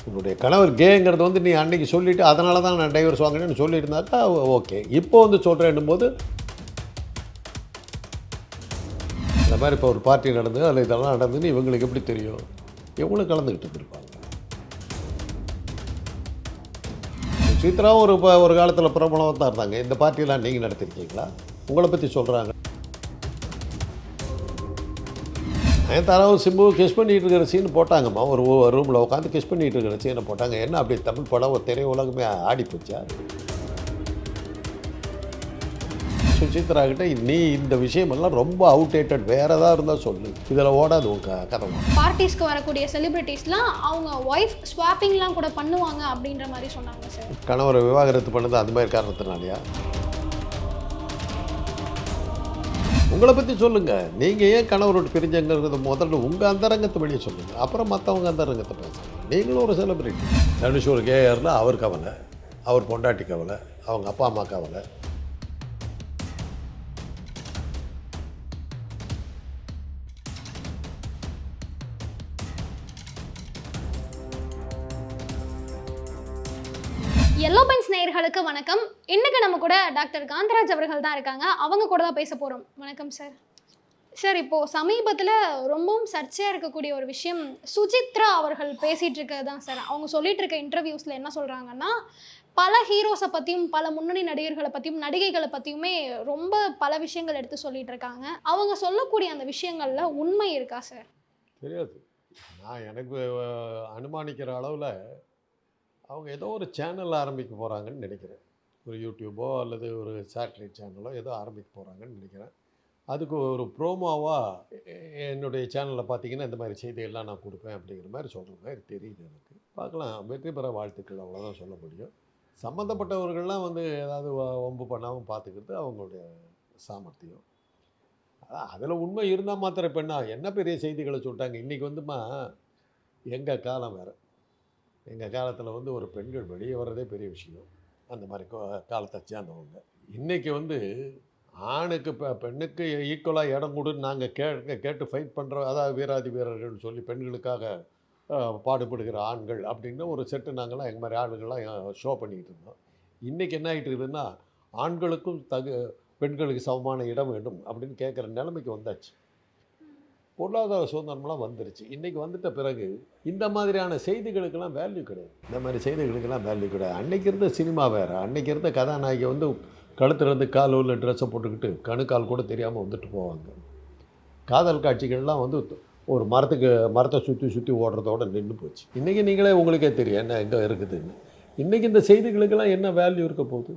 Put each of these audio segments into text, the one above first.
உன்னுடைய கணவர் கேங்கிறது வந்து நீ அன்றைக்கி சொல்லிவிட்டு அதனால தான் நான் டைவர்ஸ் வாங்கினேன்னு சொல்லியிருந்தாக்கா ஓகே. இப்போ வந்து சொல்கிறேன்னும் போது இந்த மாதிரி இப்போ ஒரு பார்ட்டி நடந்தது, அதில் இதெல்லாம் நடந்ததுன்னு இவங்களுக்கு எப்படி தெரியும்? எவ்வளோ கலந்துக்கிட்டு இருந்திருப்பாங்க. சுசித்ராவும் ஒரு காலத்தில் பிரபலமாக தான் இருந்தாங்க. இந்த பார்ட்டியெல்லாம் நீங்கள் நடத்திருக்கீங்களா? உங்களை பற்றி சொல்கிறாங்க. நயன்தாராவும் சிம்புவும் கிஸ் பண்ணிகிட்டு இருக்கிற சீன் போட்டாங்கம்மா. ஒரு ரூமில் உட்காந்து கிஸ் பண்ணிகிட்டு இருக்கிற சீனை போட்டாங்க. என்ன அப்படி தமிழ் படம் ஒரு திரை உலகமே ஆடி போச்சா? சுசித்ரா கிட்ட நீ இந்த விஷயமெல்லாம் ரொம்ப அவுடேட்டட், வேறு ஏதாவது இருந்தால் சொல்லு, இதில் ஓடாது உங்கள் கதை. பார்ட்டிஸ்க்கு வரக்கூடிய செலிபிரிட்டிஸ்லாம் அவங்க ஒய்ஃப் ஸ்வாப்பிங்லாம் கூட பண்ணுவாங்க அப்படின்ற மாதிரி சொன்னாங்க சார். கணவரை விவாகரத்து பண்ணது அந்த மாதிரி காரணத்தினாலையா? உங்களை பற்றி சொல்லுங்கள். நீங்கள் ஏன் கணவர் விட்டு பிரிஞ்சங்கிறது முதல்ல உங்கள் அந்தரங்கத்தை வெளியே சொல்லுங்கள், அப்புறம் மற்றவங்க அந்தரங்கத்தை பேசுங்க. நீங்களும் ஒரு செலிபிரிட்டி. தனுஷ் ஒரு கேஆர்னா அவர் கவலை, அவர் பொண்டாட்டி கவலை, அவங்க அப்பா அம்மா கவலை. எல்லோ பென்ஸ் நேயர்களுக்கு வணக்கம். இன்னைக்கு நம்ம கூட டாக்டர் காந்தராஜ் அவர்கள் தான் இருக்காங்க. அவங்க கூட தான் பேச போகிறோம். வணக்கம் சார். சார், இப்போது சமீபத்தில் ரொம்பவும் சர்ச்சையாக இருக்கக்கூடிய ஒரு விஷயம் சுசித்ரா அவர்கள் பேசிகிட்டு இருக்கிறது தான் சார். அவங்க சொல்லிட்டு இருக்க இன்டர்வியூஸில் என்ன சொல்கிறாங்கன்னா, பல ஹீரோஸை பற்றியும் பல முன்னணி நடிகர்களை பற்றியும் நடிகைகளை பற்றியுமே ரொம்ப பல விஷயங்கள் எடுத்து சொல்லிட்டு இருக்காங்க. அவங்க சொல்லக்கூடிய அந்த விஷயங்களில் உண்மை இருக்கா சார்? தெரியாது. நான் எனக்கு அனுமானிக்கிற அளவில் அவங்க ஏதோ ஒரு சேனல் ஆரம்பிக்க போகிறாங்கன்னு நினைக்கிறேன். ஒரு யூடியூபோ அல்லது ஒரு சேட்டலைட் சேனலோ ஏதோ ஆரம்பிக்க போகிறாங்கன்னு நினைக்கிறேன். அதுக்கு ஒரு ப்ரோமோவாக என்னுடைய சேனலில் பார்த்தீங்கன்னா இந்த மாதிரி செய்தியெல்லாம் நான் கொடுப்பேன் அப்படிங்கிற மாதிரி சொல்கிற மாதிரி தெரியுது எனக்கு. பார்க்கலாம், வெற்றி பெற வாழ்த்துக்கள், அவ்வளோதான் சொல்ல முடியும். சம்மந்தப்பட்டவர்கள்லாம் வந்து ஏதாவது வம்பு பண்ணாமல் பார்த்துக்கிறது அவங்களுடைய சாமர்த்தியம். அதில் உண்மை இருந்தால் மாத்திரம் இப்போ என்ன பெரிய செய்திகளை சொல்லிட்டாங்க. இன்றைக்கி வந்துமா எங்கள் காலம் வேறு. எங்கள் காலத்தில் வந்து ஒரு பெண்கள் வெளியே வர்றதே பெரிய விஷயம். அந்த மாதிரி காலத்தை சேர்ந்தவங்க. இன்றைக்கி வந்து ஆணுக்கு பெண்ணுக்கு ஈக்குவலாக இடம் கொடுன்னு நாங்கள் கேட்டு ஃபைட் பண்ணுறோம். அதாவது வீராதி வீரர்கள்னு சொல்லி பெண்களுக்காக பாடுபடுகிற ஆண்கள் அப்படின்னு ஒரு செட்டு நாங்கள்லாம் எங்கள் மாதிரி ஆளுங்கள்லாம் ஷோ பண்ணிக்கிட்டு இருந்தோம். இன்றைக்கி என்ன ஆகிட்டு இருக்குதுன்னா, ஆண்களுக்கும் பெண்களுக்கு சமமான இடம் வேண்டும் அப்படின்னு கேட்குற நிலைமைக்கு வந்தாச்சு. பொருளாதார சுதந்திரம்லாம் வந்துருச்சு. இன்றைக்கி வந்துட்ட பிறகு இந்த மாதிரியான செய்திகளுக்கெல்லாம் வேல்யூ கிடையாது. இந்த மாதிரி செய்திகளுக்கெல்லாம் வேல்யூ கிடையாது. அன்றைக்கி இருந்த சினிமா வேறு. அன்றைக்கி இருந்த கதாநாயகி வந்து கழுத்துலேருந்து கால் உள்ள ட்ரெஸ்ஸை போட்டுக்கிட்டு கணுக்கால் கூட தெரியாமல் வந்துட்டு போவாங்க. காதல் காட்சிகள்லாம் வந்து ஒரு மரத்தை சுற்றி ஓடுறதோடு நின்று போச்சு. இன்றைக்கி நீங்களே உங்களுக்கே தெரியும் என்ன எங்கே இருக்குதுன்னு. இன்றைக்கி இந்த செய்திகளுக்கெல்லாம் என்ன வேல்யூ இருக்க போகுது?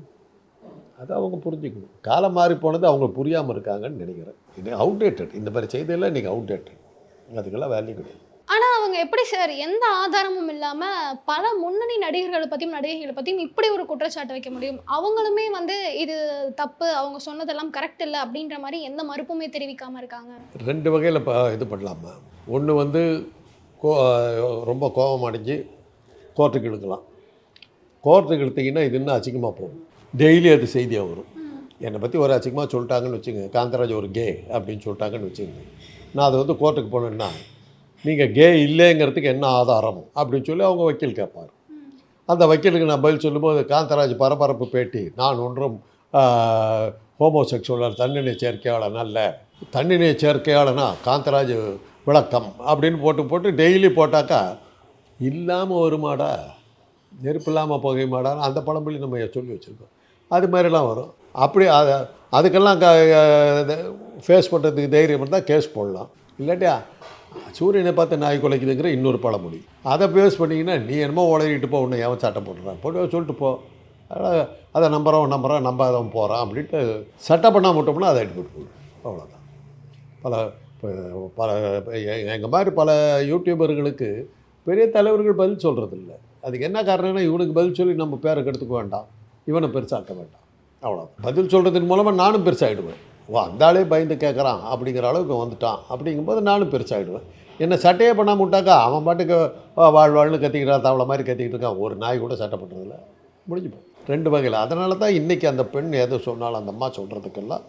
அதை அவங்க புரிஞ்சுக்கணும். காலம் மாறி போனது அவங்க புரியாமல் இருக்காங்கன்னு நினைக்கிறேன். இது அவுடேட்டட். இந்த மாதிரி செய்தியெல்லாம் இன்றைக்கி அவுடேட்டட். அதுக்கெல்லாம் வேல்யூ கிடையாது. ஆனால் அவங்க எப்படி சார் எந்த ஆதாரமும் இல்லாமல் பல முன்னணி நடிகர்களை பற்றியும் நடிகைகளை பற்றியும் இப்படி ஒரு குற்றச்சாட்டு வைக்க முடியும்? அவங்களுமே வந்து இது தப்பு, அவங்க சொன்னதெல்லாம் கரெக்ட் இல்லை அப்படின்ற மாதிரி எந்த மறுப்புமே தெரிவிக்காமல் இருக்காங்க. ரெண்டு வகையில் இது பண்ணலாமா. ஒன்று வந்து ரொம்ப கோபம் அடைஞ்சு கோர்ட்டுக்கு இழுக்கலாம். கோர்ட்டுக்கு இழுத்திங்கன்னா இது இன்னும் அசிங்கமாக போகும். டெய்லி அது செய்தியாக வரும். என்னை பற்றி ஒரு அசிங்கமாக சொல்லிட்டாங்கன்னு வச்சுங்க, காந்தராஜ் ஒரு கே அப்படின்னு சொல்லிட்டாங்கன்னு வச்சுங்க, நான் அதை வந்து கோர்ட்டுக்கு போனேன்னா நீங்கள் கே இல்லைங்கிறதுக்கு என்ன ஆதாரம் அப்படின்னு சொல்லி அவங்க வக்கீல் கேட்பார். அந்த வக்கீலுக்கு நான் பதில் சொல்லும்போது காந்தராஜ் பரபரப்பு பேட்டி, நான் ஒன்றும் ஹோமோசெக்சுவலர் தன்னிலை சேர்க்கையாளன் அல்ல, தன்னிலை சேர்க்கையாளனா காந்தராஜ் விளக்கம் அப்படின்னு போட்டு டெய்லி போட்டாக்கா இல்லாமல் வருமாடா, நெருப்பு இல்லாமல் புகையுமாடான்னு அந்த பழமொழி நம்ம சொல்லி வச்சுருக்கோம். அது மாதிரிலாம் வரும். அப்படி அதுக்கெல்லாம் ஃபேஸ் பண்ணுறதுக்கு தைரியம் இருந்தால் கேஸ் போடலாம். இல்லாட்டியா சூரியனை பார்த்து நாய் குலைக்குதுங்கிற இன்னொரு பழமொழி, அதை ஃபேஸ் பண்ணிங்கன்னா நீ என்னமோ உளறிட்டு போ, உன்னை ஏன் சட்டம் போட்டுறான் போட்டு சொல்லிட்டு போ, அதை நம்புறவன் நம்பாதவன் போகிறான் அப்படின்ட்டு சட்டம் பண்ணால் மட்டும்னா அதை எடுத்துகிட்டு போகணும். அவ்வளோதான். பல எங்கள் மாதிரி பல யூடியூபர்களுக்கு பெரிய தலைவர்கள் பதில் சொல்கிறதில்ல. அதுக்கு என்ன காரணம்னா, இவனுக்கு பதில் சொல்லி நம்ம பேரை கெடுத்துக்க வேண்டாம், இவனை பெருசாக்க வேண்டாம், அவ்வளோதான். பதில் சொல்கிறதுக்கு மூலமாக நானும் பெருசாகிடுவேன். அந்த ஆளே பயந்து கேட்குறான் அப்படிங்கிற அளவுக்கு வந்துட்டான் அப்படிங்கும்போது நானும் பெருசாகிடுவேன். என்ன சட்டையே பண்ணாமல் விட்டாக்கா அவன் பாட்டுக்கு வாழ்வாழ்னு கத்திக்கிறான், தவளை மாதிரி கத்திக்கிட்டு இருக்கான். ஒரு நாய் கூட சட்டை பண்ணுறதில்ல, முடிஞ்சுப்போம். ரெண்டு வகையில். அதனால தான் இன்றைக்கி அந்த பெண் எதை சொன்னாலும் அந்த அம்மா சொல்கிறதுக்கெல்லாம்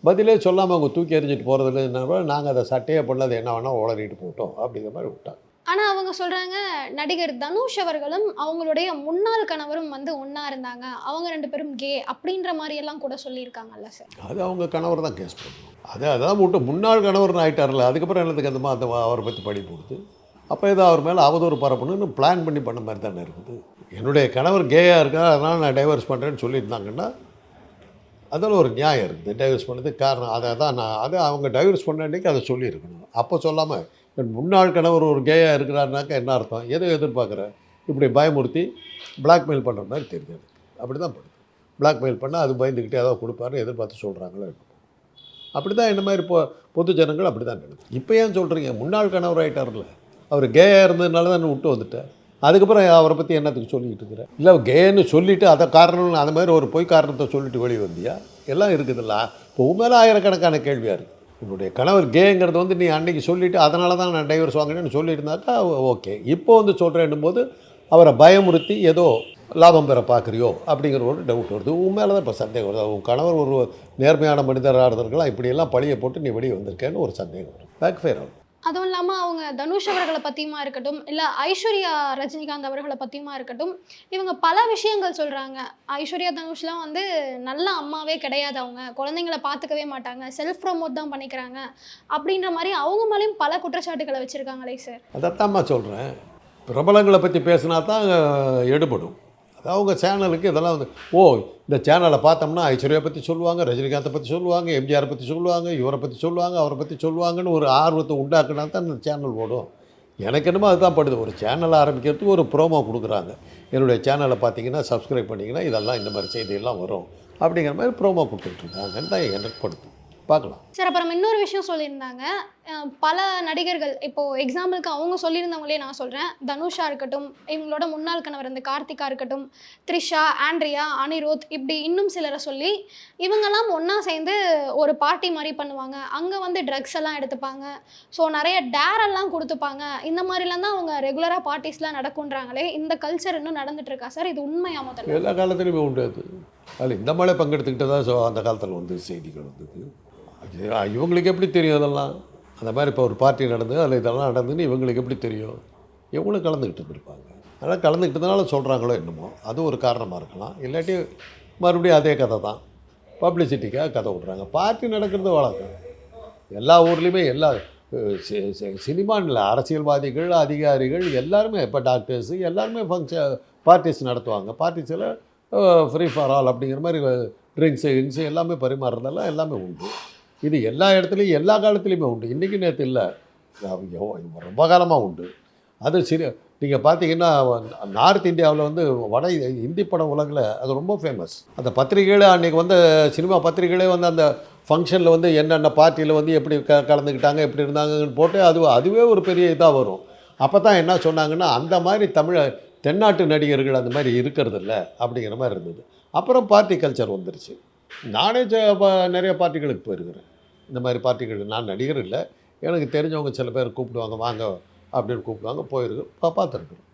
பதிலே சொல்லாமல் அவங்க தூக்கி எறிஞ்சிட்டு போகிறதில்ல. நாங்கள் அதை சட்டையே பண்ணது என்ன வேணால் உளறிட்டு போட்டோம் அப்படிங்கிற மாதிரி விட்டாங்க. ஆனா அவங்க சொல்றாங்க, நடிகர் தனுஷ் அவர்களும், அவங்களுடைய முன்னாள் கணவரும் வந்து ஒண்ணா இருந்தாங்க. அவங்க 2 பேரும் கே அப்படின்ற மாரியெல்லாம் கூட சொல்லியிருக்காங்கல்ல சார். அது அவங்க கணவர் தான் கேஸ் பண்ணணும். அதான் விட்டு முன்னாள் கணவர்னு ஆயிட்டார்ல, அதுக்கப்புறம் என்னத்துக்கு அந்த அவரை பற்றி பழி போடுது? அப்போ ஏதோ அவர் மேலே அவதூறு பரப்பணும்னு பிளான் பண்ணி பண்ண மாதிரி தானே இருக்குது. என்னுடைய கணவர் கேயாக இருக்கார், அதனால் நான் டைவர்ஸ் பண்ணுறேன்னு சொல்லியிருந்தாங்கன்னா அதில் ஒரு நியாயம் இருக்குது. டைவர்ஸ் பண்ணதுக்கு காரணம் அதை அவங்க டைவர்ஸ் பண்ண அன்றைக்கி அதை சொல்லியிருக்கணும். அப்போ சொல்லாமல் என் முன்னாள் கணவர் ஒரு கேயாக இருக்கிறாருனாக்கா என்ன அர்த்தம்? எதை எதிர்பார்க்குற? இப்படி பயமுறுத்தி பிளாக்மெயில் பண்ணுற மாதிரி தெரியுது. அப்படி தான் பண்ணுது. பிளாக்மெயில் பண்ணால் அது பயந்துக்கிட்டே ஏதாவது கொடுப்பாருன்னு எதிர்பார்த்து சொல்கிறாங்களோ என்னமோ. அப்படி தான் இந்த மாதிரி பொது ஜனங்கள் அப்படி தான் நடக்குது. இப்போ ஏன் சொல்கிறீங்க? முன்னாள் கணவர் ஆகிட்டார்ல, அவர் கேயாக இருந்ததுனால தான் விட்டு வந்துட்டேன். அதுக்கப்புறம் அவரை பற்றி என்னத்துக்கு சொல்லிக்கிட்டு இருக்கிறேன்? இல்லை கேன்னு சொல்லிவிட்டு அதை காரணம் அந்த மாதிரி ஒரு பொய் காரணத்தை சொல்லிட்டு வெளியே வந்தியா? எல்லாம் இருக்குதுல்ல. இப்போ உண்மையில ஆயிரக்கணக்கான கேள்வியாக இருக்குது. என்னுடைய கணவர் கேங்கிறது வந்து நீ அன்றைக்கி சொல்லிவிட்டு அதனால தான் நான் டைவர்ஸ் வாங்கினேன்னு சொல்லியிருந்தாக்கா ஓகே. இப்போ வந்து சொல்கிறேன்னும் போது அவரை பயமுறுத்தி ஏதோ லாபம் பெற பார்க்குறியோ அப்படிங்கிற ஒரு டவுட் வருது. உண்மையில தான் இப்போ சந்தேகம் வருது. உன் கணவர் ஒரு நேர்மையான மனிதராக இருந்திருக்கலாம், இப்படியெல்லாம் பழியை போட்டு நீ வெளியே வந்திருக்கேன்னு ஒரு சந்தேகம் வரும். பேக் ஃபேர் ஆகும். அதுவும் இல்லாம அவங்க தனுஷ் அவர்கள பத்தியுமா இருக்கட்டும், இல்ல ஐஸ்வர்யா ரஜினிகாந்த் அவர்கள பத்தியுமா இருக்கட்டும், இவங்க பல விஷயங்கள் சொல்றாங்க. ஐஸ்வர்யா தனுஷ்லாம் வந்து நல்ல அம்மாவே கிடையாது அவங்க. குழந்தைங்கள பார்த்துக்கவே மாட்டாங்க. செல்ஃப் ப்ரமோட் தான் பண்ணிக்கிறாங்க. அப்படின்ற மாரி அவங்க மேலயும் பல குற்றச்சாட்டுகள வச்சிருக்காங்களே சார். அதைத்தாம்மா சொல்கிறேன். பிரபலங்களை பற்றி பேசினா தான் எடுபடும். அது அவங்க சேனலுக்கு இதெல்லாம் வந்து இந்த சேனலை பார்த்தோம்னா ஐஸ்வர்யா பற்றி சொல்லுவாங்க, ரஜினிகாந்தை பற்றி சொல்லுவாங்க, எம்ஜிஆரை பற்றி சொல்லுவாங்க, இவரை பற்றி சொல்லுவாங்க, அவரை பற்றி சொல்லுவாங்கன்னு ஒரு ஆர்வத்தை உண்டாக்குனா தான் அந்த சேனல் ஓடும். எனக்கு என்னமோ அதுதான் படுது. ஒரு சேனல் ஆரம்பிக்கிறதுக்கு ஒரு ப்ரோமோ கொடுக்குறாங்க. என்னுடைய சேனலை பார்த்தீங்கன்னா சப்ஸ்கிரைப் பண்ணிங்கன்னா இதெல்லாம் இந்த மாதிரி செய்தியெல்லாம் வரும் அப்படிங்கிற மாதிரி ப்ரோமோ கொடுத்துட்ருக்காங்கன்னு தான் எனக்கு படுது. பார்க்கலாம் சார். அப்புறம் இன்னொரு விஷயம் சொல்லியிருந்தாங்க. பல நடிகர்கள் இப்போ எக்ஸாம்பிளுக்கு அவங்க சொல்லியிருந்தவங்களே நான் சொல்கிறேன். தனுஷா இருக்கட்டும், இவங்களோட முன்னாள் கணவர் இந்த கார்த்திகா இருக்கட்டும், த்ரிஷா, ஆண்ட்ரியா, அனிருத், இப்படி இன்னும் சிலரை சொல்லி இவங்கெல்லாம் ஒன்றா சேர்ந்து ஒரு பார்ட்டி மாதிரி பண்ணுவாங்க. அங்கே வந்து ட்ரக்ஸ் எல்லாம் எடுத்துப்பாங்க. ஸோ நிறைய டேரெல்லாம் கொடுத்துப்பாங்க. இந்த மாதிரிலாம் தான் அவங்க ரெகுலராக பார்ட்டிஸ்லாம் நடக்குன்றாங்களே. இந்த கல்ச்சர் இன்னும் நடந்துட்டு இருக்கா சார்? இது உண்மையா? முதல்ல எல்லா காலத்துலையுமே உண்டு. அதில் இந்த மாதிரி பங்கெடுத்துக்கிட்டு தான் அந்த காலத்தில் வந்து செய்திகள் வந்தது. இவங்களுக்கு எப்படி தெரியும் அதெல்லாம்? அந்த மாதிரி இப்போ ஒரு பார்ட்டி நடந்து அதில் இதெல்லாம் நடந்துன்னு இவங்களுக்கு எப்படி தெரியும்? இவங்களும் கலந்துக்கிட்டு இருந்திருப்பாங்க. அதனால் கலந்துக்கிட்டதுனால சொல்கிறாங்களோ என்னமோ, அது ஒரு காரணமாக இருக்கலாம். இல்லாட்டி மறுபடியும் அதே கதை தான், பப்ளிசிட்டிக்காக கதை விட்றாங்க. பார்ட்டி நடக்கிறது வழக்கம் எல்லா ஊர்லேயுமே. எல்லா சினிமானில் அரசியல்வாதிகள், அதிகாரிகள் எல்லாருமே, இப்போ டாக்டர்ஸு எல்லாருமே பார்ட்டிஸ் நடத்துவாங்க. பார்ட்டிஸில் ஃப்ரீ ஃபார் ஆல் அப்படிங்கிற மாதிரி ட்ரிங்க்ஸு எல்லாமே பரிமாறுறதெல்லாம் எல்லாமே உண்டு. இது எல்லா இடத்துலையும் எல்லா காலத்துலேயுமே உண்டு. இன்றைக்கி நேற்று இல்லை, ரொம்ப காலமாக உண்டு. அது சரி. நீங்கள் பார்த்தீங்கன்னா நார்த் இந்தியாவில் வந்து இந்தி படம் உலகில் அது ரொம்ப ஃபேமஸ். அந்த பத்திரிகைகளே அன்றைக்கி வந்து சினிமா பத்திரிகைகளே வந்து அந்த ஃபங்க்ஷனில் வந்து என்னென்ன பார்ட்டியில் வந்து எப்படி கலந்துக்கிட்டாங்க, எப்படி இருந்தாங்கன்னு போட்டு அதுவே ஒரு பெரிய இதாக வரும். அப்போ தான் என்ன சொன்னாங்கன்னா, அந்த மாதிரி தென்னாட்டு நடிகர்கள் அந்த மாதிரி இருக்கிறதில்ல அப்படிங்கிற மாதிரி இருந்தது. அப்புறம் பார்ட்டி கல்ச்சர் வந்துருச்சு. நானே நிறைய பார்ட்டிகளுக்கு போயிருக்கிறேன். இந்த மாதிரி பார்ட்டிகள் நான் நடிகர் இல்லை, எனக்கு தெரிஞ்சவங்க சில பேர் கூப்பிடுவாங்க, வாங்க அப்படின்னு கூப்பிடுவாங்க, போயிருக்கு பார்த்துருக்குறோம்.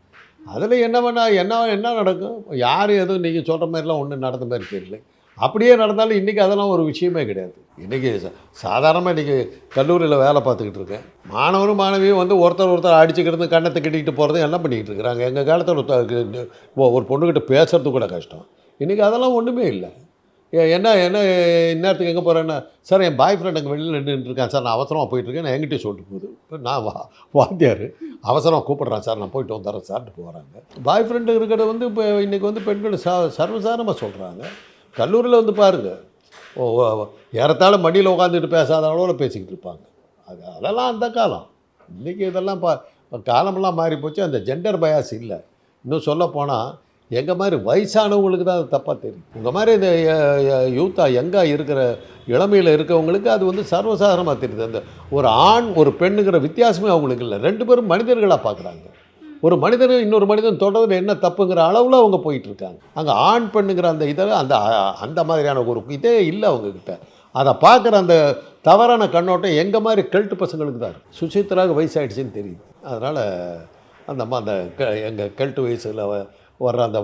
அதில் என்ன நடக்கும்? யார் எதுவும் நீங்கள் சொல்கிற மாதிரிலாம் ஒன்றும் நடந்த மாதிரி தெரியல. அப்படியே நடந்தாலும் இன்றைக்கி அதெல்லாம் ஒரு விஷயமே கிடையாது. இன்றைக்கி சாதாரணமாக இன்றைக்கி கல்லூரியில் வேலை பார்த்துக்கிட்டு இருக்கேன். மாணவரும் மாணவியும் வந்து ஒருத்தர் அடிச்சுக்கிறது, கண்ணத்தை கட்டிக்கிட்டு போகிறது எல்லாம் பண்ணிக்கிட்டு இருக்கிறாங்க. எங்கள் காலத்தில் ஒரு பொண்ணுக்கிட்ட பேசுறது கூட கஷ்டம். இன்றைக்கி அதெல்லாம் ஒன்றுமே இல்லை. என்ன இந்நேரத்துக்கு எங்கே போகிறேன்னா, சார் என் பாய் ஃப்ரெண்ட் அங்கே வெளியில் நின்றுருக்கான் சார், நான் அவசரமாக போயிட்டுருக்கேன், நான் என்கிட்டயே சொல்லிட்டு போகுது. இப்போ நான் வாத்தியார் அவசரமாக கூப்பிட்றான் சார், நான் போயிட்டு வந்துடுறேன் சார்ட்டு போகிறாங்க. பாய் ஃப்ரெண்டு இருக்கிறத வந்து இப்போ இன்றைக்கி வந்து பெண்கள் சர்வசாதாரணமாக சொல்கிறாங்க. கல்லூரியில் வந்து பாருங்கள், ஏறத்தாழ மடியில் உட்காந்துட்டு பேசாத அளவில் பேசிக்கிட்டு இருப்பாங்க. அதெல்லாம் அந்த காலம். இன்றைக்கி இதெல்லாம் காலமெல்லாம் மாறி போச்சு. அந்த ஜெண்டர் பயாஸ் இல்லை. இன்னும் சொல்ல போனால் எங்கள் மாதிரி வயசானவங்களுக்கு தான் அது தப்பாக தெரியும். உங்கள் மாதிரி இந்த யூத்தாக யங்காக இருக்கிற இளமையில் இருக்கவங்களுக்கு அது வந்து சர்வசாதாரணமாக தெரியுது. அந்த ஒரு ஆண் ஒரு பெண்ணுங்கிற வித்தியாசமே அவங்களுக்கு இல்லை. 2 பேரும் மனிதர்களாக பார்க்குறாங்க. ஒரு மனிதன் இன்னொரு மனிதன் தொடர்றதுல என்ன தப்புங்கிற அளவில் அவங்க போயிட்டுருக்காங்க. அங்கே ஆண் பெண்ணுங்கிற அந்த இதில் அந்த மாதிரியான ஒரு இதே இல்லை அவங்கக்கிட்ட. அதை பார்க்குற அந்த தவறான கண்ணோட்டம் எங்கள் மாதிரி கெல்ட்டு பசங்களுக்கு தான் இருக்குது. சுசித்ராவுக்கு வயசாகிடுச்சின்னு தெரியுது. அதனால் அந்த எங்கள் கெல்ட்டு வயசில் வர்ற அந்த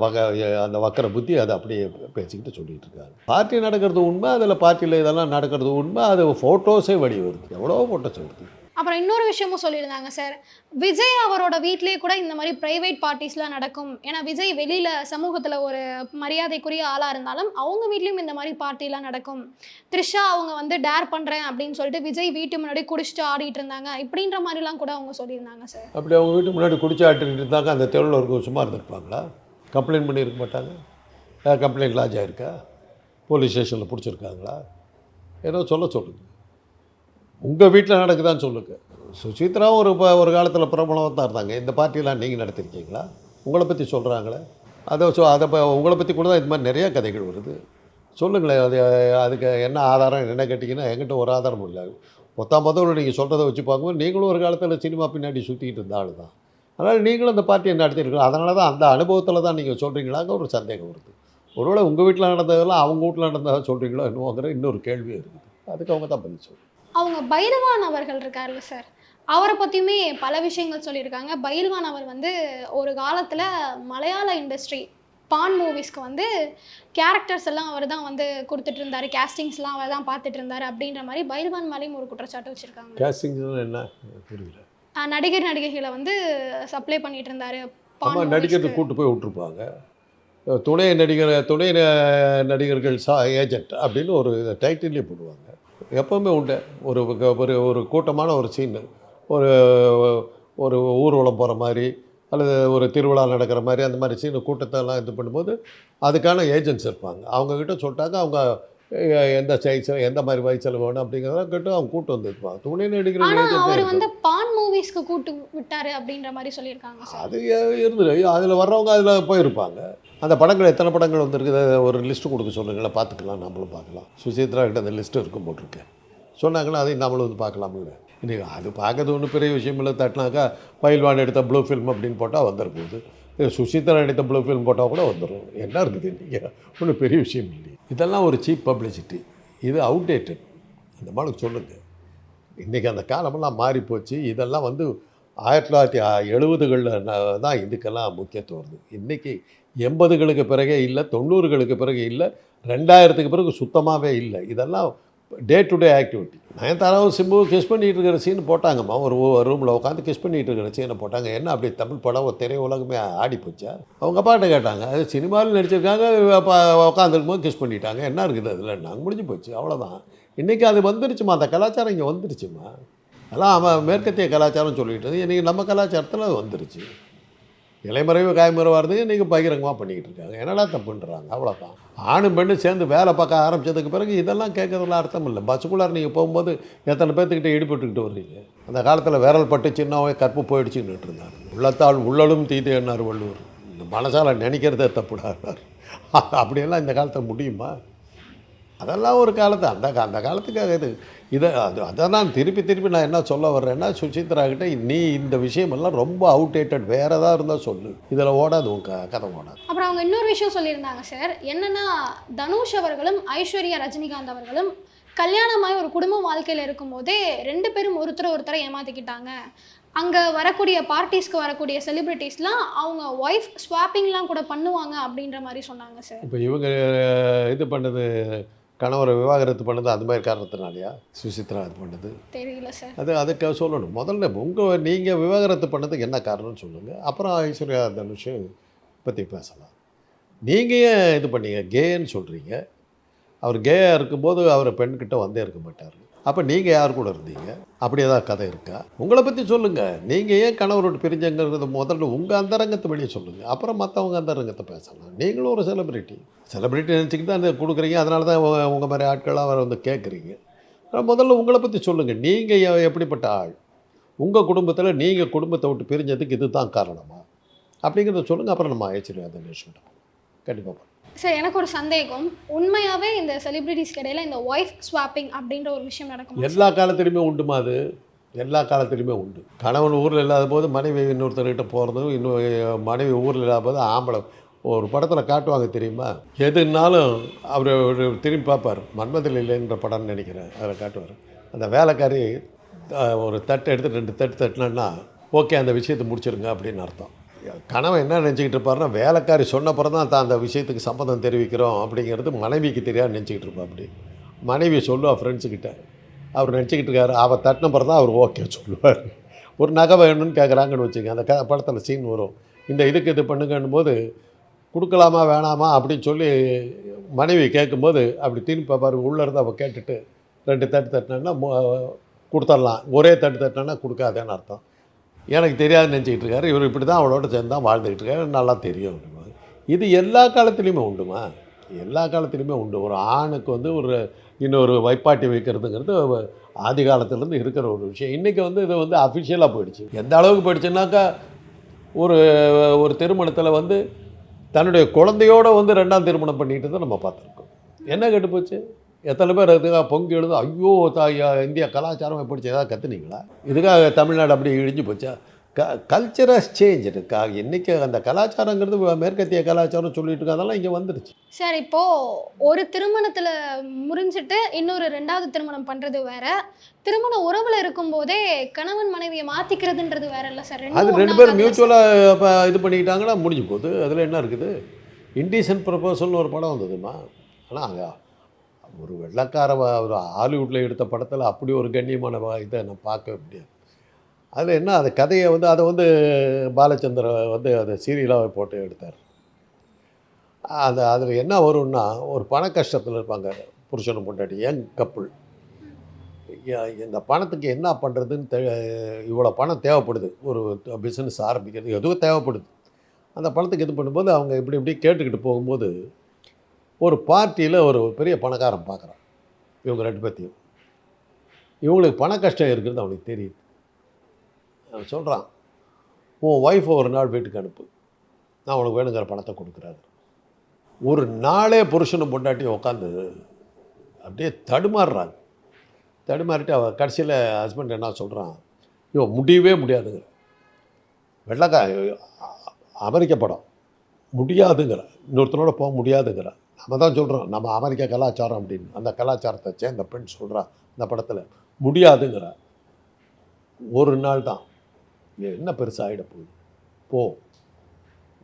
வக்கர புத்தி அதை அப்படியே பேசிக்கிட்டு சொல்லிகிட்டு இருக்காங்க. பார்ட்டி நடக்கிறது உண்மை, அதில் பார்ட்டியில் இதெல்லாம் நடக்கிறது உண்மை. அது ஃபோட்டோஸே வெளியே வருது, எவ்வளோ ஃபோட்டோஸ் வருது. அப்புறம் இன்னொரு விஷயமும் சொல்லியிருந்தாங்க சார். விஜய் அவரோட வீட்டிலேயே கூட இந்த மாதிரி பிரைவேட் பார்ட்டிஸ்லாம் நடக்கும். ஏன்னா விஜய் வெளியில சமூகத்துல ஒரு மரியாதைக்குரிய ஆளா இருந்தாலும் அவங்க வீட்லயும் இந்த மாதிரி பார்ட்டிலாம் நடக்கும். த்ரிஷா அவங்க வந்து டேர் பண்றேன் அப்படின்னு சொல்லிட்டு விஜய் வீட்டு முன்னாடி குடிச்சிட்டு ஆடிட்டு இருந்தாங்க. இப்படின்ற மாதிரிலாம் கூட அவங்க சொல்லியிருந்தாங்க சார். அப்படி அவங்க வீட்டு முன்னாடி குடிச்சு ஆட்டிட்டு இருந்தாங்க, அந்த தெருவில் இருக்க சும்மா இருந்திருப்பாங்களா? கம்ப்ளைண்ட் பண்ணியிருக்க மாட்டாங்க? கம்ப்ளைண்ட் லாட்ஜ் ஆயிருக்கா? போலீஸ் ஸ்டேஷனில் பிடிச்சிருக்காங்களா? ஏதோ சொல்லுங்கள். உங்கள் வீட்டில் நடக்குதான்னு சொல்லுங்கள். சுசித்ராவும் ஒரு காலத்தில் பிரபலமாக தான் இருந்தாங்க. இந்த பார்ட்டியெலாம் நீங்கள் நடத்திருக்கீங்களா? உங்களை பற்றி சொல்கிறாங்களே, அதை உங்களை பற்றி கூட தான் இது மாதிரி நிறையா கதைகள் வருது. சொல்லுங்களேன். அதுக்கு என்ன ஆதாரம் என்ன கேட்டிங்கன்னா, என்கிட்ட ஒரு ஆதாரமும் இல்லை. மொத்தம் நீங்கள் சொல்கிறத வச்சு பார்க்கும்போது நீங்களும் ஒரு காலத்தில் சினிமா பின்னாடி சுற்றிக்கிட்டு இருந்த ஆள் தான். அதனால் நீங்களும் அந்த பார்ட்டியை நடத்திருக்கலாம். அதனால தான் அந்த அனுபவத்தில் தான் நீங்கள் சொல்கிறீங்களாங்க ஒரு சந்தேகம் வருது. ஒருவேளை உங்கள் வீட்டில் நடந்ததெல்லாம் அவங்க வீட்டில் நடந்ததாக சொல்கிறீங்களோ என்னவோங்கிற இன்னொரு கேள்வி இருக்குது. அதுக்கு அவங்க தான் பதில் சொல்லுங்கள். அவங்க பைல்வான் அவர்கள் இருக்கார்ல சார், அவரை பற்றியுமே பல விஷயங்கள் சொல்லியிருக்காங்க. பைல்வான் அவர் வந்து ஒரு காலத்தில் மலையாள இண்டஸ்ட்ரி பான் மூவிஸ்க்கு வந்து கேரக்டர்ஸ் எல்லாம் அவர் தான் வந்து கொடுத்துட்டு இருந்தார், கேஸ்டிங்ஸ்லாம் அவர் தான் பார்த்துட்டு இருந்தார் அப்படின்ற மாதிரி பைல்வான் மேலேயும் ஒரு குற்றச்சாட்டு வச்சுருக்காங்க. கேஸ்டிங்ஸ் என்ன புரியல? நடிகைகளை வந்து சப்ளை பண்ணிட்டு இருந்தாரு. நடிகர்கள் கூட்டு போய் விட்டுருப்பாங்க. துணை நடிகர்கள் ஏஜென்ட் அப்படின்னு ஒரு டைட்டிலே போடுவாங்க. எப்போவுமே உண்டு. ஒரு கூட்டமான ஒரு சீனு, ஒரு ஒரு ஊர்வலம் போகிற மாதிரி அல்லது ஒரு திருவிழா நடக்கிற மாதிரி அந்த மாதிரி சீனு கூட்டத்தெல்லாம் இது பண்ணும்போது அதுக்கான ஏஜென்ட்ஸ் இருப்பாங்க. அவங்கக்கிட்ட சொல்லிட்டாங்க, அவங்க எந்த சைஸ் எந்த மாதிரி வயசில் வேணும் அப்படிங்கிறத கேட்டு அவங்க கூட்டு வந்துருப்பாங்க. துணை நடிகர்கள் அவர் வந்து பான் மூவிஸ்க்கு கூட்டு விட்டாரு அப்படின்ற மாதிரி சொல்லியிருக்காங்க. அது இருந்துரு. அதில் வர்றவங்க அதில் போயிருப்பாங்க. அந்த படங்கள் எத்தனை படங்கள் வந்துருக்குது, ஒரு லிஸ்ட்டு கொடுக்க சொல்லுங்களேன், பார்த்துக்கலாம், நம்மளும் பார்க்கலாம். சுசித்ரா கிட்ட அந்த லிஸ்ட்டு இருக்கும் போட்டிருக்கேன் சொன்னாங்களா, அதையும் நம்மளும் வந்து பார்க்கலாம்ல. இன்றைக்கி அது பார்க்கறது ஒன்றும் பெரிய விஷயம் இல்லை. தட்டினாக்கா பைல்வான் எடுத்த ப்ளூ ஃபில்ம் அப்படின்னு போட்டால் வந்துருக்குது. சுசித்ரா எடுத்த ப்ளூ ஃபில்ம் போட்டால் கூட வந்துடும். என்ன இருக்குது இன்றைக்கி? ஒன்றும் பெரிய விஷயம் இல்லை. இதெல்லாம் ஒரு சீப் பப்ளிசிட்டி. இது அவுடேட்டட். அந்த மாதிரி சொல்லுங்கள். இன்றைக்கி அந்த காலமெல்லாம் மாறிப்போச்சு. இதெல்லாம் வந்து 1970களில் தான் இதுக்கெல்லாம் முக்கியத்துவம் வருது. இன்றைக்கி 80களுக்கு பிறகே இல்லை, 90களுக்கு பிறகு இல்லை, 2000க்கு பிறகு சுத்தமாகவே இல்லை. இதெல்லாம் டே டு டே ஆக்டிவிட்டி. நயன்தாராவும் சிம்புவும் கிஸ் பண்ணிகிட்டு இருக்கிற சீன் போட்டாங்கம்மா. ஒரு ரூமில் உட்காந்து கிஸ் பண்ணிகிட்டு இருக்கிற சீனை போட்டாங்க. என்ன அப்படி தமிழ் படம் திரை உலகமே ஆடி போச்சா? அவங்க அப்பாட்ட கேட்டாங்க, அது சினிமாவில் நடிச்சிருக்காங்க, உட்காந்துருக்கும்போது கிஸ் பண்ணிட்டாங்க, என்ன இருக்குது அதில்? நாங்கள் முடிஞ்சு போச்சு, அவ்வளோதான். இன்றைக்கி அது வந்துருச்சுமா, அந்த கலாச்சாரம் இங்கே வந்துருச்சுமா. அதெல்லாம் அவன் மேற்கத்திய கலாச்சாரம் சொல்லிக்கிட்டு இன்றைக்கி நம்ம கலாச்சாரத்தில் அது வந்துருச்சு. இலைமறைவு காய்மறைவாகிறது இன்றைக்கி பகிரங்கமாக பண்ணிக்கிட்டு இருக்காங்க. என்னடா தப்புன்றாங்க, அவ்வளோதான். ஆணும் பெண்ணும் சேர்ந்து வேலை பார்க்க ஆரம்பித்ததுக்கு பிறகு இதெல்லாம் கேட்கறதுல அர்த்தம் இல்லை. பஸ்ஸுக்குள்ளார நீங்கள் போகும்போது எத்தனை பேர்த்துக்கிட்ட ஈடுபட்டுக்கிட்டு வர்றீங்க? அந்த காலத்தில் விரல் பட்டு சின்னவே கற்பு போயிடுச்சுன்னுட்டு இருந்தாங்க. உள்ளத்தால் உள்ளலும் தீது என்னார் வள்ளுவர். இந்த மனசால் நினைக்கிறதே தப்புடார். அப்படியெல்லாம் இந்த காலத்தில் முடியுமா? அதெல்லாம் ஒரு காலத்து அந்த காலத்துக்காக அதை நான் திருப்பி நான் என்ன சொல்ல வர்றேன்னா, சுசித்ரா கிட்ட நீ இந்த விஷயமெல்லாம் ரொம்ப அவுடேட்டட், வேறு ஏதாவது இருந்தால் சொல்லு, இதில் ஓடாது, உன் கதை ஓடாது. அப்புறம் அவங்க இன்னொரு விஷயம் சொல்லியிருந்தாங்க சார். என்னென்னா, தனுஷ் அவர்களும் ஐஸ்வர்யா ரஜினிகாந்த் அவர்களும் கல்யாணமாய் ஒரு குடும்ப வாழ்க்கையில் இருக்கும்போதே 2 பேரும் ஒருத்தரை ஏமாற்றிக்கிட்டாங்க. அங்கே வரக்கூடிய பார்ட்டிஸ்க்கு வரக்கூடிய செலிப்ரிட்டிஸ்லாம் அவங்க ஒய்ஃப் ஸ்வாப்பிங்லாம் கூட பண்ணுவாங்க அப்படின்ற மாதிரி சொன்னாங்க சார். இப்போ இவங்க இது பண்ணது, கணவரை விவாகரத்து பண்ணது அந்த மாதிரி காரணத்தினாலையா சுசித்ரா இது பண்ணது தெரியல சார். அதுக்கு சொல்லணும். முதல்ல நீங்கள் விவாகரத்து பண்ணதுக்கு என்ன காரணம்னு சொல்லுங்கள். அப்புறம் ஐஸ்வர்யா தனுஷ் பற்றி பேசலாம். நீங்கள் ஏன் இது பண்ணீங்க, கேன்னு சொல்கிறீங்க? அவர் கேயாக இருக்கும்போது அவர் பெண்கிட்ட வந்தே இருக்க மாட்டார். அப்போ நீங்கள் யார் கூட இருந்தீங்க? அப்படி ஏதாவது கதை இருக்கா? உங்களை பற்றி சொல்லுங்கள். நீங்கள் ஏன் கணவரோட பிரிஞ்சங்கிறது முதல்ல உங்கள் அந்தரங்கத்தை வெளியே சொல்லுங்கள். அப்புறம் மற்றவங்க அந்தரங்கத்தை பேசலாம். நீங்களும் ஒரு செலிப்ரிட்டி நினச்சிக்கிட்டு தான் அதை கொடுக்குறீங்க. அதனால தான் உங்கள் மாதிரி ஆட்களாக அவரை வந்து கேட்குறீங்க. முதல்ல உங்களை பற்றி சொல்லுங்கள். நீங்கள் எப்படிப்பட்ட ஆள்? உங்கள் குடும்பத்தில் நீங்கள் குடும்பத்தை விட்டு பிரிஞ்சதுக்கு இது தான் காரணமா அப்படிங்கிறத சொல்லுங்கள். அப்புறம் நம்ம ஐஸ்வர்யா தனுஷ் கண்டிப்பாக சார். எனக்கு ஒரு சந்தேகம், உண்மையாகவே இந்த செலிபிரிட்டிஸ்க்கு இடையில இந்த ஒய்ஃப் ஸ்வாப்பிங் அப்படின்ற ஒரு விஷயம் நடக்கும்? எல்லா காலத்துலையுமே உண்டுமா? அது எல்லா காலத்துலையுமே உண்டு. கணவன் ஊரில் இல்லாத போது மனைவி இன்னொருத்தர்கிட்ட போகிறதும், இன்னும் மனைவி ஊரில் இல்லாத போது ஆம்பளை. ஒரு படத்தில் காட்டுவாங்க தெரியுமா, எதுனாலும் அவர் திரும்பி பார்ப்பார். மன்மதில் இல்லைன்ற படம்னு நினைக்கிறேன், அதில் காட்டுவார். அந்த வேலைக்காரி ஒரு தட்டு எடுத்து 2 தட்டு தட்டினா ஓகே அந்த விஷயத்தை முடிச்சிருங்க அப்படின்னு அர்த்தம். கணவன் என்ன நினச்சிக்கிட்டு இருப்பாருன்னா, வேலைக்காரி சொன்னப்புறம் தான் அந்த விஷயத்துக்கு சம்மதம் தெரிவிக்கிறோம் அப்படிங்கிறது மனைவிக்கு தெரியாது நினச்சிக்கிட்டு இருப்பா. அப்படி மனைவி சொல்லுவா ஃப்ரெண்ட்ஸுக்கிட்ட, அவர் நினச்சிக்கிட்டு இருக்காரு. அவள் தட்டின பிறகு தான் அவர் ஓகே சொல்லுவார். ஒரு நகை வேணும்னு கேட்குறாங்கன்னு வச்சுக்கோங்க, அந்த படத்தில் சீன் வரும். இந்த இதுக்கு இது பண்ணுங்கன்னும் போது கொடுக்கலாமா வேணாமா அப்படின்னு சொல்லி மனைவி கேட்கும்போது அப்படி திரும்பி பார்ப்பாரு. உள்ளே இருந்து அவள் கேட்டுட்டு 2 தட்டு தட்டினா கொடுத்துடலாம், ஒரே தட்டு தட்டினா கொடுக்காதேன்னு அர்த்தம். எனக்கு தெரியாதுன்னு நினச்சிக்கிட்டு இருக்காரு. இவர் இப்படி தான் அவளோட சேர்ந்து தான் வாழ்ந்துக்கிட்டு இருக்காரு, நல்லா தெரியும் அப்படிமா. இது எல்லா காலத்துலேயுமே உண்டுமா? எல்லா காலத்துலேயுமே உண்டு. ஒரு ஆணுக்கு வந்து ஒரு இன்னொரு வைப்பாட்டி வைக்கிறதுங்கிறது ஆதி காலத்துலேருந்து இருக்கிற ஒரு விஷயம். இன்றைக்கி வந்து இது வந்து அஃபிஷியலாக போயிடுச்சு. எந்த அளவுக்கு போயிடுச்சுன்னாக்கா, ஒரு ஒரு திருமணத்தில் வந்து தன்னுடைய குழந்தையோடு வந்து 2ஆம் திருமணம் பண்ணிட்டு தான் நம்ம பார்த்துருக்கோம். என்ன கெட்டு போச்சு? எத்தனை பேர் இதுக்காக பொங்கி எழுது, ஐயோ இந்தியா கலாச்சாரம் எப்படிச்சு, ஏதாவது கற்றுனீங்களா? இதுக்காக தமிழ்நாடு அப்படி இழிஞ்சு போச்சா? கல்ச்சர் ஹஸ் சேஞ்ச் இருக்கா. இன்றைக்கி அந்த கலாச்சாரங்கிறது மேற்கத்திய கலாச்சாரம் சொல்லிட்டு இருக்கா, அதெல்லாம் இங்கே வந்துடுச்சு. சார் இப்போது ஒரு திருமணத்தில் முறிஞ்சிட்டு இன்னொரு 2வது திருமணம் பண்ணுறது வேற, திருமண உறவில் இருக்கும்போதே கணவன் மனைவியை மாற்றிக்கிறதுன்றது வேற இல்லை சார். அது 2 பேரும் மியூச்சுவலாக இது பண்ணிக்கிட்டாங்கன்னா முடிஞ்சு போகுது. அதில் என்ன இருக்குது? இன்டீசன்ட் ப்ரப்போசல்னு ஒரு படம் வந்ததுமா. ஆனால் அங்கே ஒரு வெள்ளைக்கார ஒரு ஹாலிவுட்டில் எடுத்த படத்தில் அப்படி ஒரு கண்ணியமான இதை நான் பார்க்க முடியாது. அதில் என்ன, அந்த கதையை வந்து அதை வந்து பாலச்சந்திர வந்து அதை சீரியலாக போட்டு எடுத்தார். அதில் என்ன வரும்னா, ஒரு பண கஷ்டத்தில் இருப்பாங்க புருஷனும் பொண்டாட்டி, யங் கப்புள். இந்த பணத்துக்கு என்ன பண்ணுறதுன்னு இவ்வளோ பணம் தேவைப்படுது, ஒரு பிஸ்னஸ் ஆரம்பிக்கிறது எதுவும் தேவைப்படுது. அந்த பணத்துக்கு இது பண்ணும்போது அவங்க இப்படி இப்படி கேட்டுக்கிட்டு போகும்போது ஒரு பார்ட்டியில் ஒரு பெரிய பணக்காரன் பார்க்குறான் இவங்க 2 பேர்த்தையும். இவங்களுக்கு பண கஷ்டம் இருக்கிறது அவனுக்கு தெரியுது. அவன் சொல்கிறான், உன் ஒய்ஃபை ஒரு நாள் வீட்டுக்கு அனுப்பு, நான் உனக்கு வேணுங்கிற பணத்தை கொடுக்குறாரு. ஒரு நாளே புருஷனும் பொண்டாட்டியும் உட்காந்து அப்படியே தடுமாறுறாங்க. தடுமாறிட்டு அவள் கடைசியில் ஹஸ்பண்ட் என்ன சொல்கிறான், இவன் முடியவே முடியாதுங்கிற, வெள்ளக்கா அமெரிக்க படம் முடியாதுங்கிற, இன்னொருத்தனோட போக முடியாதுங்கிற. நம்ம தான் சொல்கிறோம் நம்ம அமெரிக்க கலாச்சாரம் அப்படின்னு, அந்த கலாச்சாரத்தை சேர்ந்த பெண் சொல்கிறா அந்த படத்தில் முடியாதுங்கிற. ஒரு நாள் தான், என்ன பெருசாகிட போகுது, போ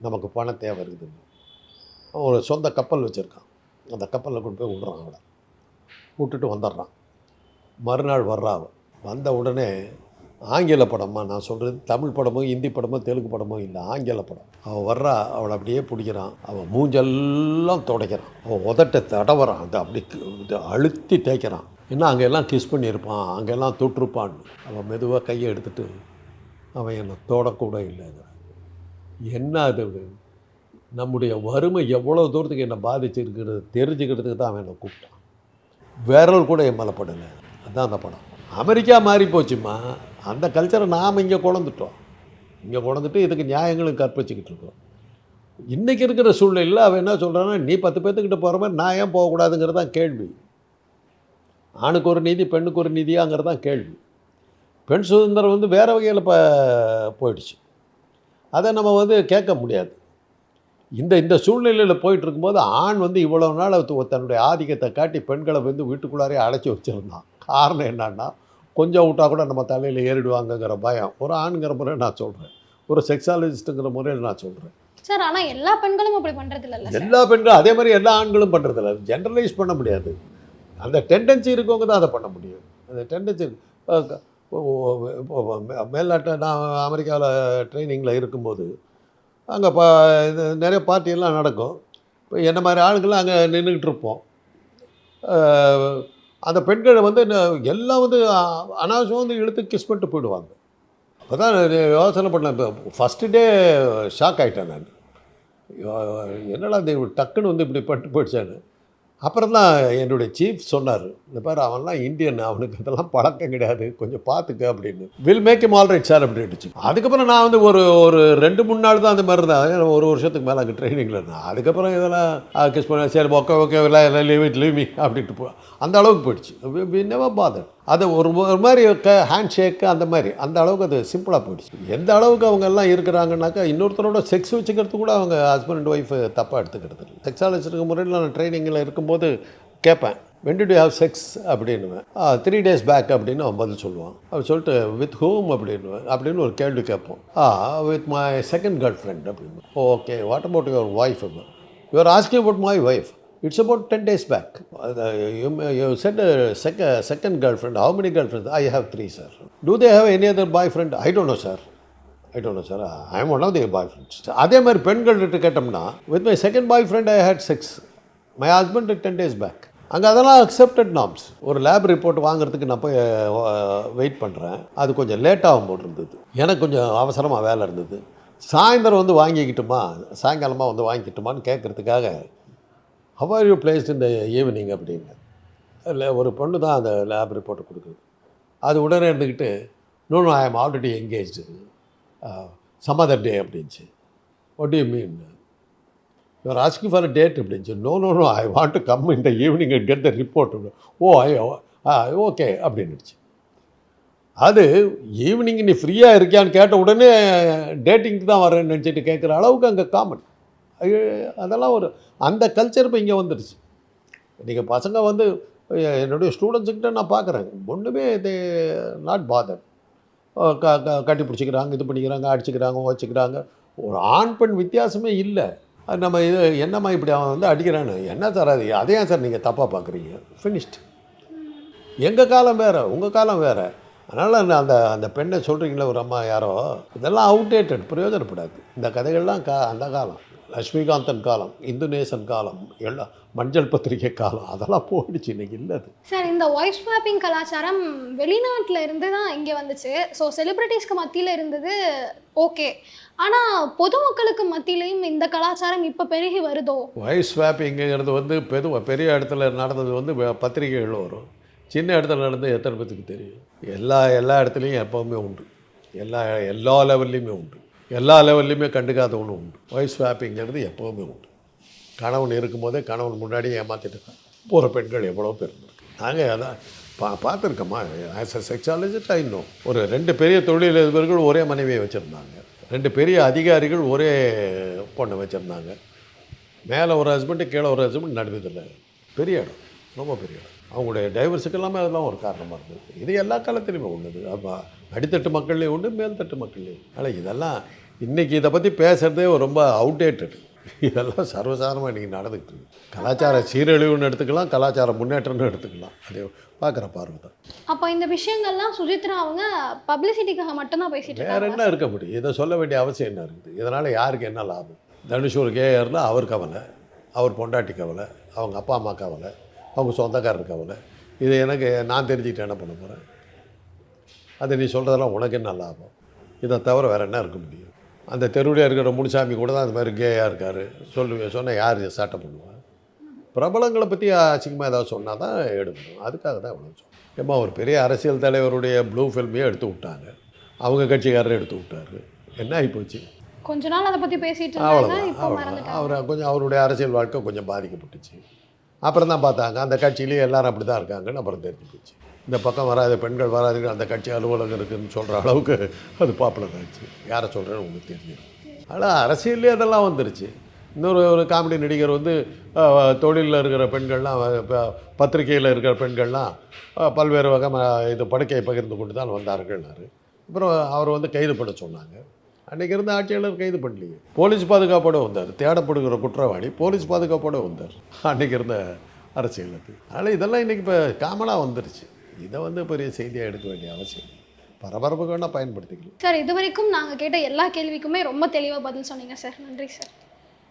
நமக்கு பணம் தேவை இருக்குது. ஒரு சொந்த கப்பல் வச்சுருக்கான், அந்த கப்பலில் கொண்டு போய் விட்றான். அவளை விட்டுட்டு வந்துடுறான். மறுநாள் வர்றா. அவள் வந்த உடனே ஆங்கில படமா நான் சொல்கிறது, தமிழ் படமோ ஹிந்தி படமோ தெலுங்கு படமோ இல்லை, ஆங்கில படம். அவள் வர்றா, அவளை அப்படியே பிடிக்கிறான், அவள் மூஞ்செல்லாம் துடைக்கிறான், அவள் உதட்டை தடவறான், அதை அப்படி அழுத்தி தேய்க்கிறான். ஏன்னா அங்கெல்லாம் கிஸ் பண்ணியிருப்பான், அங்கெல்லாம் தொட்டிருப்பான்னு. அவன் மெதுவாக கையை எடுத்துகிட்டு, அவன் என்னை தொடக்கூட இல்லைங்க. என்ன அது, நம்முடைய வறுமை எவ்வளோ தூரத்துக்கு என்னை பாதிச்சிருக்கிறது தெரிஞ்சுக்கிறதுக்கு தான் அவன் என்னை கூப்பிட்டான். விரல் கூட என் மேலே படலை. அதுதான் அந்த படம். அமெரிக்கா மாறி போச்சுமா, அந்த கல்ச்சரை நாம் இங்கே கொண்டுட்டோம். இங்கே கொண்டுட்டு இதுக்கு நியாயங்களும் கற்பிச்சுக்கிட்டு இருக்கோம். இன்றைக்கி இருக்கிற சூழ்நிலையில் அவன் என்ன சொல்கிறான்னா, நீ 10 பேர்த்துக்கிட்ட போகிற மாதிரி நான் ஏன் போகக்கூடாதுங்கிறது தான் கேள்வி. ஆணுக்கு ஒரு நீதி பெண்ணுக்கு ஒரு நீதியாங்கிறது தான் கேள்வி. பெண் சுதந்திரம் வந்து வேறு வகையில் போயிடுச்சு. அதை நம்ம வந்து கேட்க முடியாது. இந்த சூழ்நிலையில் போயிட்டுருக்கும்போது ஆண் வந்து இவ்வளோ நாள் தன்னுடைய ஆதிக்கத்தை காட்டி பெண்களை வந்து வீட்டுக்குள்ளாரே அடைச்சி வச்சுருந்தான். காரணம் என்னன்னா, கொஞ்சம் விட்டா கூட நம்ம தலையில் ஏறிடுவாங்கங்கிற பயம். ஒரு ஆணுங்கிற முறையில் நான் சொல்கிறேன், ஒரு செக்ஸாலஜிஸ்ட்டுங்கிற முறையில் நான் சொல்கிறேன் சார். ஆனால் எல்லா பெண்களும் அப்படி பண்ணுறது இல்லை. எல்லா பெண்களும் அதே மாதிரி எல்லா ஆண்களும் பண்ணுறதில்ல. ஜென்ரலைஸ் பண்ண முடியாது. அந்த டெண்டன்சி இருக்கவங்க தான் அதை பண்ண முடியும். அந்த டெண்டன்சி மேல்நாட்டில் நான் அமெரிக்காவில் ட்ரைனிங்கில் இருக்கும்போது அங்கே இது நிறைய பார்ட்டியெல்லாம் நடக்கும். இப்போ என்ன மாதிரி ஆளுங்கள்லாம் அங்கே நின்றுக்கிட்டு இருப்போம். அந்த பெண்களை வந்து எல்லாம் வந்து அனாவசியம் வந்து இழுத்து கிஸ் பண்ணிட்டு போயிடுவாங்க. அப்போ தான் யோசனை பண்ணேன். இப்போ ஃபஸ்ட்டு டே ஷாக் ஆகிட்டேன் நான். என்னடா இது டக்குன்னு வந்து இப்படி பண்ணிட்டு போயிடுச்சான்னு. அப்புறம் தான் என்னுடைய சீஃப் சொன்னார், இந்த பாரு அவன்லாம் இந்தியன், அவனுக்கு இதெல்லாம் பழக்கம் கிடையாது, கொஞ்சம் பார்த்துக்க அப்படின்னு. Will make him all right sir அப்படின்ட்டுச்சு. அதுக்கப்புறம் நான் வந்து ஒரு 2-3 நாள் தான் அந்த மாதிரி இருந்தேன். ஒரு வருஷத்துக்கு மேலே அங்கே ட்ரைனிங்கில் இருந்தேன். அதுக்கப்புறம் இதெல்லாம் கிஸ் பண்ண, சரி ஓகே லீவ் மீ அப்படின்ட்டு அந்த அளவுக்கு போயிடுச்சு. We never bother. அது ஒரு மாதிரி ஹேண்ட் ஷேக்கு அந்த மாதிரி, அந்த அளவுக்கு அது சிம்பிளாக போயிடுச்சு. எந்த அளவுக்கு அவங்க எல்லாம் இருக்கிறாங்கன்னாக்கா, இன்னொருத்தரோட செக்ஸ் வச்சுக்கிறது கூட அவங்க ஹஸ்பண்ட் அண்ட் ஒய்ஃபு தப்பாக எடுத்துக்கிறது இல்லை. செக்ஸாலஜிஸ்ட் முறையில் நான் ட்ரைனிங்கில் இருக்கும்போது கேட்பேன், when did you have sex அப்படின்னுவேன். 3 days பேக் அப்படின்னு அவன் பதில் சொல்லுவான். அவர் சொல்லிட்டு வித் ஹூம் அப்படின்னு ஒரு கேள்வி கேட்போம். With my second girlfriend அப்படின்னு. Okay, what about your wife? You are asking about my wife. It's about 10 days back. You said second girlfriend. How many girlfriends? I have 3, sir. Do they have any other boyfriend? I don't know, sir. I am one of their boyfriends. அதே மாதிரி பெண்கள்கிட்ட கேட்டோம்னா with my second boyfriend I had 6. My husband 10 days back. அங்கே அதெல்லாம் accepted norms. ஒரு lab report வாங்குறதுக்கு நான் போய் வெயிட் பண்ணுறேன். அது கொஞ்சம் லேட்டாகும் போட்டிருந்தது. எனக்கு கொஞ்சம் அவசரமாக வேலை இருந்தது. சாயந்தரம் வந்து வாங்கிக்கிட்டுமா, சாயங்காலமாக வந்து வாங்கிக்கிட்டுமான்னு கேட்குறதுக்காக ஹவ் ஆர் யூ பிளேஸ்ட் இந்த ஈவினிங் அப்படின்னு இல்லை, ஒரு பொண்ணு தான் அந்த லேப் ரிப்போர்ட்டை கொடுக்குது. அது உடனே இருந்துக்கிட்டு no I am already engaged some other day அப்படின்ச்சு. What do you mean, you are asking for a date அப்படின்ச்சு. No I want to come இந்த evening and get the report. Okay அப்படின்னுச்சு. அது ஈவினிங் நீ ஃப்ரீயாக இருக்கியான்னு கேட்ட உடனே டேட்டிங்க்கு தான் வரேன்னு நினச்சிட்டு கேட்குற அளவுக்கு அங்கே காமன். அதெல்லாம் ஒரு அந்த கல்ச்சர் இப்போ இங்கே வந்துடுச்சு. நீங்கள் பசங்க வந்து என்னுடைய ஸ்டூடெண்ட்ஸுக்கிட்ட நான் பார்க்குறேன், ஒன்றுமே இது நாட் பாதர். கட்டி பிடிச்சிக்கிறாங்க, இது பண்ணிக்கிறாங்க, அடிச்சுக்கிறாங்க, வச்சுக்கிறாங்க. ஒரு ஆண் பெண் வித்தியாசமே இல்லை. அது நம்ம இது என்னம்மா இப்படி அவன் வந்து அடிக்கிறான்னு, என்ன சார் அது, அதே சார் நீங்கள் தப்பாக பார்க்குறீங்க, ஃபினிஷ்ட். எங்கள் காலம் வேறு, உங்கள் காலம் வேறு. அதனால் அந்த அந்த பெண்ணை சொல்கிறீங்களே ஒரு அம்மா யாரோ, இதெல்லாம் அவுடேட்டட், பிரயோஜனப்படாது. இந்த கதைகள்லாம் அந்த காலம், லக்ஷ்மிகாந்தன் காலம், இந்துநேசன் காலம், எல்லாம் மஞ்சள் பத்திரிகை காலம், அதெல்லாம் போயிடுச்சு, இன்றைக்கி இல்லை அது. சார், இந்த ஒய்ஃப் ஸ்வாப்பிங் கலாச்சாரம் வெளிநாட்டில் இருந்து தான் இங்கே வந்துச்சு. ஸோ செலிப்ரிட்டிஸ்க்கு மத்தியில் இருந்தது ஓகே, ஆனால் பொதுமக்களுக்கு மத்தியிலையும் இந்த கலாச்சாரம் இப்போ பெருகி வருதோ? ஒய்ஃப் ஸ்வாப்பிங்கிறது வந்து பெரிய இடத்துல நடந்தது வந்து பத்திரிகைகள் வரும். சின்ன இடத்துல நடந்து எத்தனை பேத்துக்கு தெரியும்? எல்லா இடத்துலையும் எப்போவுமே உண்டு, எல்லா லெவல்லையுமே உண்டு, எல்லா லெவல்லையுமே கண்டுக்காத ஒன்று உண்டு. ஒய்ஃப் ஸ்வாப்பிங்கிறது எப்போவுமே உண்டு. கணவன் இருக்கும்போதே கணவன் முன்னாடியே ஏமாற்றிட்டு போகிற பெண்கள் எவ்வளோ பேர் இருக்கு. நாங்கள் அதான் பார்த்துருக்கோமா, as a sexologist I know. ஒரு 2 பெரிய தொழிலதிபர்கள் ஒரே மனைவியை வச்சுருந்தாங்க, 2 பெரிய அதிகாரிகள் ஒரே பொண்ணை வச்சுருந்தாங்க. மேலே ஒரு ஹஸ்பண்டு, கீழே ஒரு ஹஸ்பண்ட், நடுவதில்லை. பெரிய இடம், ரொம்ப பெரிய இடம். அவங்களுடைய டைவர்ஸுக்கு எல்லாமே அதெல்லாம் ஒரு காரணமாக இருந்தது. இது எல்லா காலத்துலேயுமே உள்ளது. அப்போ அடித்தட்டு மக்கள்லேயும் உண்டு, மேல்தட்டு மக்கள்லேயும். ஆனால் இதெல்லாம் இன்றைக்கி இதை பற்றி பேசுகிறதே ரொம்ப அவுடேட்டட். இதெல்லாம் சர்வசாதாரணமாக இன்றைக்கி நடந்துக்கிட்டு இருக்கு. கலாச்சார சீரழிவுன்னு எடுத்துக்கலாம், கலாச்சார முன்னேற்றம்னு எடுத்துக்கலாம். அது பார்க்குற பார்வை தான். அப்போ இந்த விஷயங்கள்லாம் சுஜித்ரா அவங்க பப்ளிசிட்டிக்காக மட்டும்தான் பேசிட்டு வேறு என்ன இருக்க முடியும்? இதை சொல்ல வேண்டிய அவசியம் என்ன இருக்குது? இதனால் யாருக்கு என்ன லாபம்? தனுஷ் ஒரு கேஆர்னா அவர் கவலை, அவர் பொண்டாட்டி கவலை, அவங்க அப்பா அம்மா கவலை, அவங்க சொந்தக்காரர் கவலை. இது எனக்கு நான் தெரிஞ்சுக்கிட்டு என்ன பண்ண போகிறேன்? அதை நீ சொல்கிறதெல்லாம் உனக்கு என்ன லாபம்? இதை தவிர வேறு என்ன இருக்க முடியும்? அந்த தெருவில் இருக்கிற முனுசாமி கூட தான் அந்த மாதிரி கேயாக இருக்கார் சொன்னால் யார் சாட்டை பண்ணுவான்? பிரபலங்களை பற்றி அசிங்கமாக ஏதாவது சொன்னால் தான் எடுக்கணும். அதுக்காக தான் இவ்வளோ சொன்னேன். ஏம்மா, ஒரு பெரிய அரசியல் தலைவருடைய ப்ளூ ஃபில்மையே எடுத்து விட்டாங்க, அவங்க கட்சிக்காரரை எடுத்து விட்டாரு. என்ன ஆகிப்போச்சு? கொஞ்ச நாள் அதை பற்றி பேசிட்டு அவ்வளோதான். கொஞ்சம் அவருடைய அரசியல் வாழ்க்கை கொஞ்சம் பாதிக்கப்பட்டுச்சு. அப்புறம் தான் பார்த்தாங்க அந்த கட்சியிலேயே எல்லோரும் அப்படி தான் இருக்காங்கன்னு அப்புறம் தெரிஞ்சு போச்சு. இந்த பக்கம் வராத பெண்கள் வராது, அந்த கட்சி அலுவலகம் இருக்குதுன்னு சொல்கிற அளவுக்கு அது பாப்புலர் ஆகிடுச்சு. யாரை சொல்கிறேன்னு உங்களுக்கு தெரிஞ்சிடும். ஆனால் அரசியல்லே அதெல்லாம் வந்துருச்சு. ஒரு காமெடி நடிகர் வந்து தொழிலில் இருக்கிற பெண்கள்லாம், பத்திரிகையில் இருக்கிற பெண்கள்லாம் பல்வேறு வகை இது படுக்கையை பகிர்ந்து கொண்டு தான் வந்தார்கள்னாரு. அப்புறம் அவர் வந்து கைது பண்ண சொன்னாங்க. அன்றைக்கி இருந்த ஆட்சியாளர் கைது பண்ணலையே, போலீஸ் பாதுகாப்போடு வந்தார். தேடப்படுகிற குற்றவாளி போலீஸ் பாதுகாப்போடு வந்தார் அன்றைக்கி இருந்த அரசியலுக்கு. அதனால் இதெல்லாம் இன்றைக்கி இப்போ காமனாக வந்துருச்சு. இதை வந்து பெரிய செய்தியாக எடுக்க வேண்டிய அவசியம். பரபரப்புக்கு வேணால் பயன்படுத்திக்கலாம். சார், இது வரைக்கும் நாங்கள் கேட்ட எல்லா கேள்விக்குமே ரொம்ப தெளிவாக பதில் சொன்னீங்க சார். நன்றி சார்.